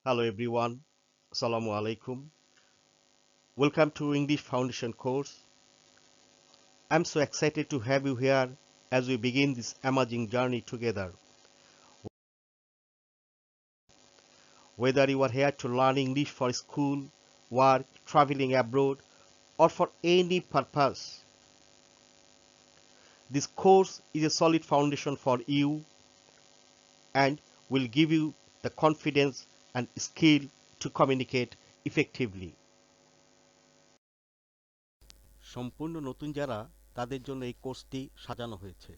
Hello everyone, Assalamu alaikum. Welcome to English Foundation course. I'm so excited to have you here as we begin this amazing journey together. Whether you are here to learn English for school, work, traveling abroad, or for any purpose, this course is a solid foundation for you and will give you the confidence and skill to communicate effectively. সম্পূর্ণ নতুন যারা তাদের জন্য এই কোর্সটি সাজানো হয়েছে।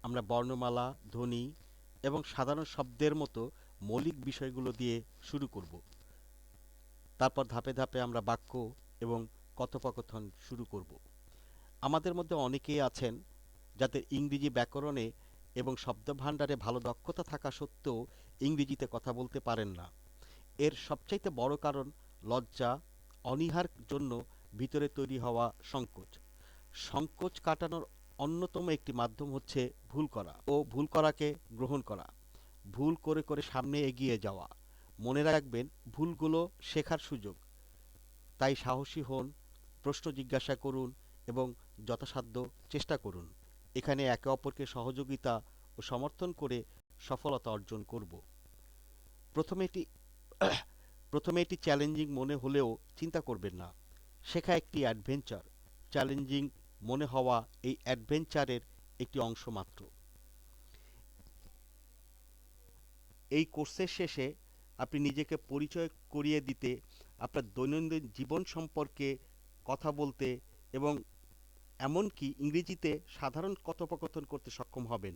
আমরা বর্ণমালা, ধ্বনি এবং সাধারণ শব্দের মতো মৌলিক বিষয়গুলো দিয়ে শুরু করব। তারপর ধাপে ধাপে আমরা বাক্য এবং কথোপকথন শুরু করব। আমাদের মধ্যে অনেকেই আছেন যাদের ইংরেজি ব্যাকরণে এবং শব্দভাণ্ডারে ভালো দক্ষতা থাকা সত্ত্বেও ইংরেজিতে কথা বলতে পারেন না। এর সবচাইতে বড় কারণ লজ্জা, অনীহার জন্য ভিতরে তৈরি হওয়া সংকোচ। সংকোচ কাটানোর অন্যতম একটি মাধ্যম হচ্ছে ভুল করা ও ভুল করাকে গ্রহণ করা। ভুল করে করে সামনে এগিয়ে যাওয়া। মনে রাখবেন, ভুলগুলো শেখার সুযোগ। তাই সাহসী হন, প্রশ্ন জিজ্ঞাসা করুন এবং যথাসাধ্য চেষ্টা করুন। এখানে একে অপরকে সহযোগিতা ও সমর্থন করে সফলতা অর্জন করব। প্রথমে এটি প্রথমে এটি চ্যালেঞ্জিং মনে হলেও চিন্তা করবেন না। শেখা একটি অ্যাডভেঞ্চার। চ্যালেঞ্জিং মনে হওয়া এই অ্যাডভেঞ্চারের একটি অংশ মাত্র। এই কোর্সের শেষে আপনি নিজেকে পরিচয় করিয়ে দিতে, আপনার দৈনন্দিন জীবন সম্পর্কে কথা বলতে এবং এমনকি ইংরেজিতে সাধারণ কথোপকথন করতে সক্ষম হবেন।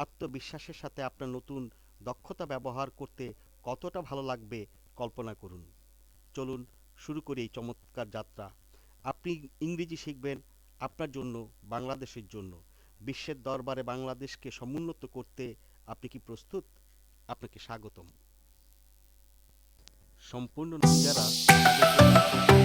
আত্মবিশ্বাসের সাথে আপনার নতুন দক্ষতা ব্যবহার করতে কতটা ভালো লাগবে কল্পনা করুন। চলুন শুরু করি এই চমৎকার যাত্রা। আপনি ইংরেজি শিখবেন আপনার জন্য, বাংলাদেশের জন্য। বিশ্বের দরবারে বাংলাদেশকে সমুন্নত করতে আপনি কি প্রস্তুত? আপনাকে স্বাগতম। সম্পূর্ণ যারা তাদের জন্য